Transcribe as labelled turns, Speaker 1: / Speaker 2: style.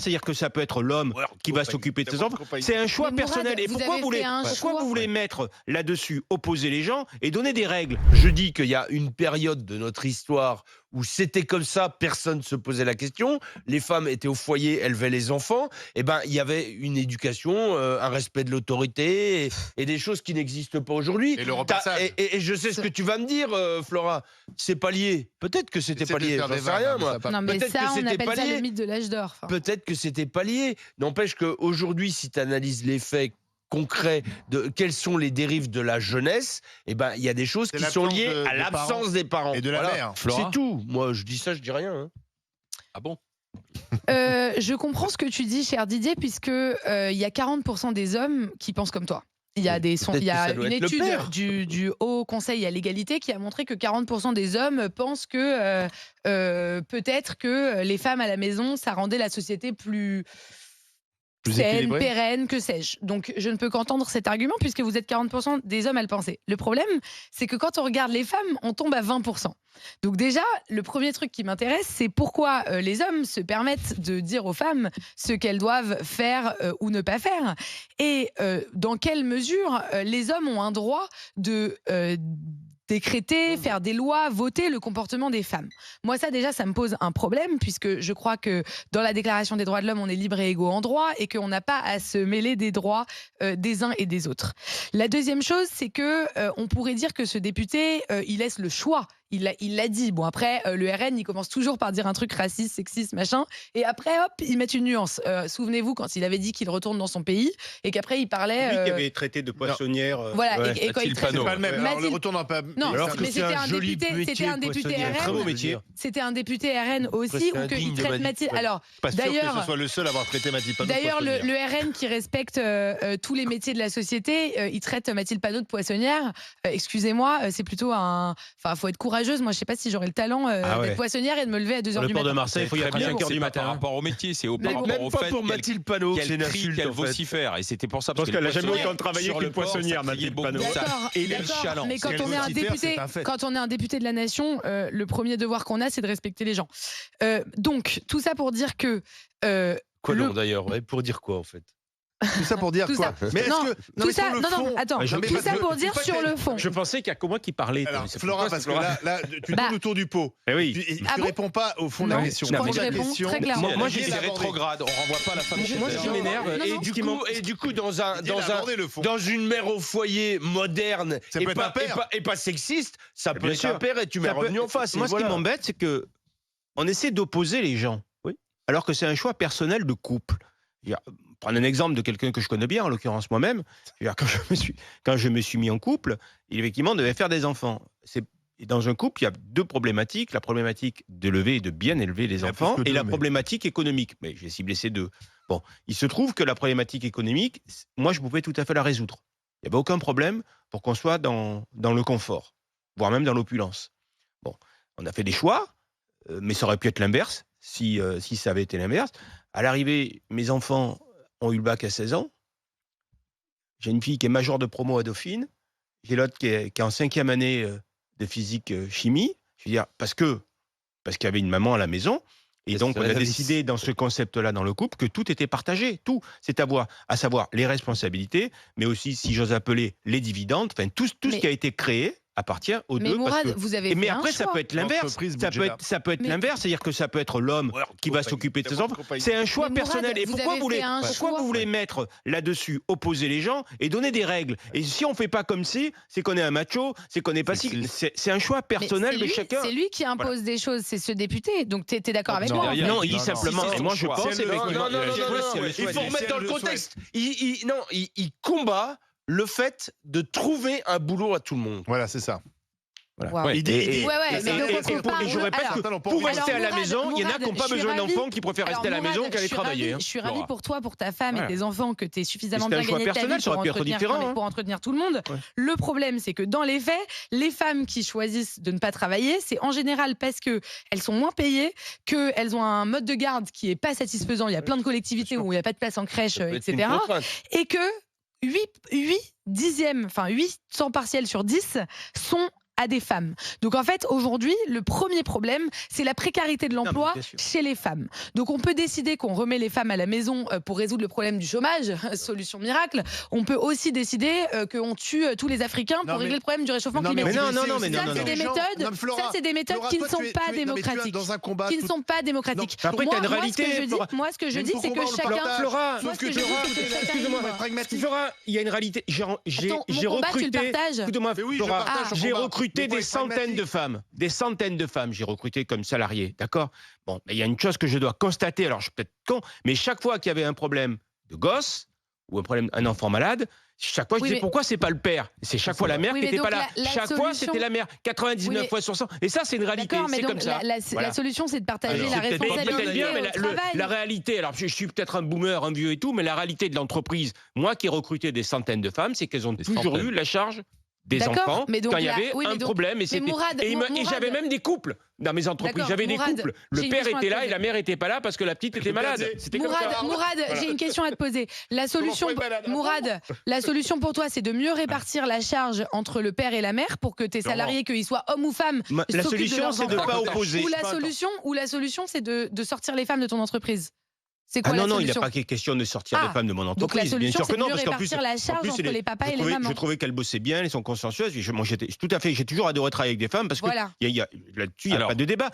Speaker 1: C'est-à-dire que ça peut être l'homme qui va s'occuper de ses enfants. C'est un choix personnel. Et pourquoi vous voulez mettre là-dessus, opposer les gens et donner des règles?
Speaker 2: Je dis qu'il y a une période de notre histoire où c'était comme ça, personne ne se posait la question, les femmes étaient au foyer, élevaient les enfants, et ben il y avait une éducation, un respect de l'autorité et des choses qui n'existent pas aujourd'hui.
Speaker 3: Et le repassage.
Speaker 2: Et je sais ce que tu vas me dire, Flora, c'est pas lié. Peut-être que c'était pas lié, j'en sais rien moi.
Speaker 4: Non mais
Speaker 2: Peut-être
Speaker 4: ça,
Speaker 2: que
Speaker 4: on
Speaker 2: c'était
Speaker 4: appelle
Speaker 2: pas
Speaker 4: ça
Speaker 2: lié.
Speaker 4: le mythe de l'âge d'or. Enfin.
Speaker 2: Peut-être que c'était pas lié. N'empêche qu'aujourd'hui, si tu analyses les faits concrets de quelles sont les dérives de la jeunesse, eh ben il y a des choses qui sont liées à l'absence des parents
Speaker 3: et de la mère.
Speaker 2: C'est tout. Moi, je dis ça, je dis rien. Hein.
Speaker 3: Ah bon?
Speaker 4: Je comprends ce que tu dis, cher Didier, puisque il y a 40% des hommes qui pensent comme toi. Il y a, une étude du Haut Conseil à l'égalité qui a montré que 40% des hommes pensent que peut-être que les femmes à la maison, ça rendait la société plus saine, pérenne, que sais-je. Donc je ne peux qu'entendre cet argument puisque vous êtes 40% des hommes à le penser. Le problème, c'est que quand on regarde les femmes, on tombe à 20%. Donc déjà, le premier truc qui m'intéresse, c'est pourquoi les hommes se permettent de dire aux femmes ce qu'elles doivent faire ou ne pas faire. Et dans quelle mesure les hommes ont un droit de décréter, faire des lois, voter le comportement des femmes. Moi, ça, déjà, ça me pose un problème, puisque je crois que dans la Déclaration des droits de l'homme, on est libre et égaux en droit, et qu'on n'a pas à se mêler des droits des uns et des autres. La deuxième chose, c'est que on pourrait dire que ce député, il laisse le choix. Il l'a dit. Bon, après, le RN, il commence toujours par dire un truc raciste, sexiste, machin, et après, hop, ils mettent une nuance. Souvenez-vous, quand il avait dit qu'il retourne dans son pays, et qu'après, il parlait...
Speaker 1: Lui qui avait traité de poissonnière...
Speaker 4: Voilà,
Speaker 1: ouais.
Speaker 4: et quand il traite...
Speaker 3: C'est pas le même. Alors, le retour n'a pas...
Speaker 4: Non,
Speaker 2: alors que
Speaker 4: mais c'était un député RN.
Speaker 1: Très beau métier.
Speaker 4: C'était un député RN aussi, ou qu'il traite Mathilde... Alors,
Speaker 3: pas sûr
Speaker 4: d'ailleurs,
Speaker 3: que ce soit le seul à avoir traité Mathilde Panot.
Speaker 4: D'ailleurs, le RN qui respecte tous les métiers de la société, il traite Mathilde Panot de poissonnière. Excusez-moi, c'est plutôt un... Enfin, il faut être courageuse. Moi, je ne sais pas si j'aurais le talent d'être poissonnière et de me lever à 2h du matin.
Speaker 1: Le port de Marseille, il faut y aller à 5h du matin.
Speaker 5: Par rapport au métier, c'est par rapport
Speaker 2: Même
Speaker 5: au
Speaker 2: pas
Speaker 5: fait
Speaker 2: pour Mathilde Panot, c'est une
Speaker 5: qu'elle crie,
Speaker 2: insulte.
Speaker 5: qu'elle
Speaker 2: En fait.
Speaker 5: vocifère. Et c'était pour ça.
Speaker 1: Parce qu'elle n'a jamais
Speaker 5: poissonnière,
Speaker 1: autant travaillé
Speaker 5: sur
Speaker 1: qu'une
Speaker 5: le port,
Speaker 1: poissonnière,
Speaker 5: ça criait
Speaker 1: Mathilde
Speaker 5: beaucoup.
Speaker 1: Panot.
Speaker 5: Et les chalands.
Speaker 4: Mais quand on est un député, quand on est un député de la nation, le premier devoir qu'on a, c'est de respecter les gens. Donc, tout ça pour dire que...
Speaker 2: Quoi donc d'ailleurs? Pour dire quoi en fait?
Speaker 3: Tout ça pour dire
Speaker 4: Tout
Speaker 3: quoi?
Speaker 4: ça.
Speaker 3: Mais est-ce
Speaker 4: Non,
Speaker 3: que
Speaker 4: tout ça, non, attends. Tout ça pour dire sur le fond.
Speaker 1: Je pensais qu'il y a que moi qui parlais.
Speaker 3: Alors, Flora, parce que là, tu tournes autour du pot.
Speaker 1: Eh oui.
Speaker 3: Tu réponds pas au fond de la question.
Speaker 4: Je crois que je réponds très clairement.
Speaker 5: Moi, j'ai des rétrogrades. On renvoie pas la femme.
Speaker 1: Moi, ce qui m'énerve,
Speaker 2: Et du coup, dans une mère au foyer moderne et pas sexiste, ça peut être un père et tu mets revenu en face.
Speaker 1: Moi, ce qui m'embête, c'est que on essaie d'opposer les gens, alors que c'est un choix personnel de couple. Prendre un exemple de quelqu'un que je connais bien, en l'occurrence moi-même. Quand je me suis mis en couple, il effectivement devait faire des enfants. Et dans un couple, il y a deux problématiques. La problématique d'élever et de bien élever les enfants et la problématique économique. Mais j'ai ciblé ces deux. Bon, il se trouve que la problématique économique, moi, je pouvais tout à fait la résoudre. Il n'y avait aucun problème pour qu'on soit dans le confort, voire même dans l'opulence. Bon, on a fait des choix, mais ça aurait pu être l'inverse, si ça avait été l'inverse. À l'arrivée, mes enfants ont eu le bac à 16 ans. J'ai une fille qui est majeure de promo à Dauphine. J'ai l'autre qui est en 5e année de physique-chimie. Je veux dire, parce qu'il y avait une maman à la maison. Et donc, on a décidé dans ce concept-là, dans le couple, que tout était partagé. Tout. C'est à savoir les responsabilités, mais aussi, si j'ose appeler, les dividendes. Enfin, tout ce qui a été créé appartient aux deux.
Speaker 4: Mourad, vous avez
Speaker 1: mais
Speaker 4: fait
Speaker 1: après,
Speaker 4: un
Speaker 1: ça
Speaker 4: choix.
Speaker 1: peut être l'inverse. Ça peut être l'inverse, c'est-à-dire que ça peut être l'homme qui va s'occuper de ses enfants. C'est un choix personnel. Et pourquoi vous voulez mettre là-dessus, opposer les gens et donner des règles? Et si on fait pas comme si, c'est qu'on est un macho, c'est qu'on est pas si. C'est un choix personnel de chacun.
Speaker 4: C'est lui qui impose des choses, c'est ce député. Donc tu es d'accord avec moi?
Speaker 1: Non, il dit simplement. Et moi, je pense effectivement.
Speaker 2: Non. Il faut remettre dans le contexte. Il combat le fait de trouver un boulot à tout le monde.
Speaker 3: Voilà, c'est ça.
Speaker 4: Voilà.
Speaker 1: Et je répète que pour rester à la maison, il y en a qui n'ont pas besoin d'enfants, qui préfèrent rester à la maison qu'aller travailler.
Speaker 4: Je suis ravie pour toi, pour ta femme et tes enfants, que tu aies suffisamment bien gagné ta vie pour entretenir tout le monde. Le problème, c'est que dans les faits, les femmes qui choisissent de ne pas travailler, c'est en général parce qu'elles sont moins payées, qu'elles ont un mode de garde qui n'est pas satisfaisant. Il y a plein de collectivités où il n'y a pas de place en crèche, etc. Et que 8 temps partiels sur 10 sont à des femmes. Donc en fait, aujourd'hui, le premier problème, c'est la précarité de l'emploi chez les femmes. Donc on peut décider qu'on remet les femmes à la maison pour résoudre le problème du chômage, solution miracle. On peut aussi décider qu'on tue tous les Africains pour régler le problème du réchauffement climatique. Ça, c'est des méthodes qui ne sont pas démocratiques. Qui ne sont pas démocratiques.
Speaker 1: Après, tu as une réalité.
Speaker 4: Moi, ce que je dis, c'est que chacun.
Speaker 1: Flora, il y a une réalité. J'ai recruté. Écoute-moi, Flora, j'ai recruté des centaines de femmes. Des centaines de femmes, j'ai recruté comme salariés. D'accord ? Bon, il y a une chose que je dois constater. Alors, je suis peut-être con, mais chaque fois qu'il y avait un problème de gosse ou un enfant malade, chaque fois, je disais pourquoi c'est pas le père ? C'est chaque fois la mère qui n'était pas là. Chaque fois, c'était la mère. 99 fois sur 100. Et ça, c'est une réalité. C'est comme ça.
Speaker 4: La solution, c'est de partager la responsabilité au travail.
Speaker 1: La réalité, alors je suis peut-être un boomer, un vieux et tout, mais la réalité de l'entreprise, moi qui ai recruté des centaines de femmes, c'est qu'elles ont toujours eu la charge des enfants quand il y avait un problème. Et j'avais même des couples dans mes entreprises. J'avais des couples. Le père était là et la mère n'était pas là parce que la petite était malade.
Speaker 4: Mourad, j'ai une question à te poser. La solution pour toi, c'est de mieux répartir la charge entre le père et la mère pour que tes salariés, qu'ils soient hommes ou femmes,
Speaker 1: la solution, c'est de ne pas opposer.
Speaker 4: Ou la solution, c'est de sortir les femmes de ton entreprise. C'est
Speaker 1: quoi
Speaker 4: la solution ?
Speaker 1: Non, il n'est pas question de sortir les femmes de mon entreprise.
Speaker 4: Donc la solution,
Speaker 1: bien sûr que non,
Speaker 4: parce qu'en plus, la charge entre les papas et les mamans.
Speaker 1: Je trouvais qu'elles bossaient bien, elles sont consciencieuses. J'ai toujours adoré travailler avec des femmes parce que là-dessus, il n'y a pas de débat.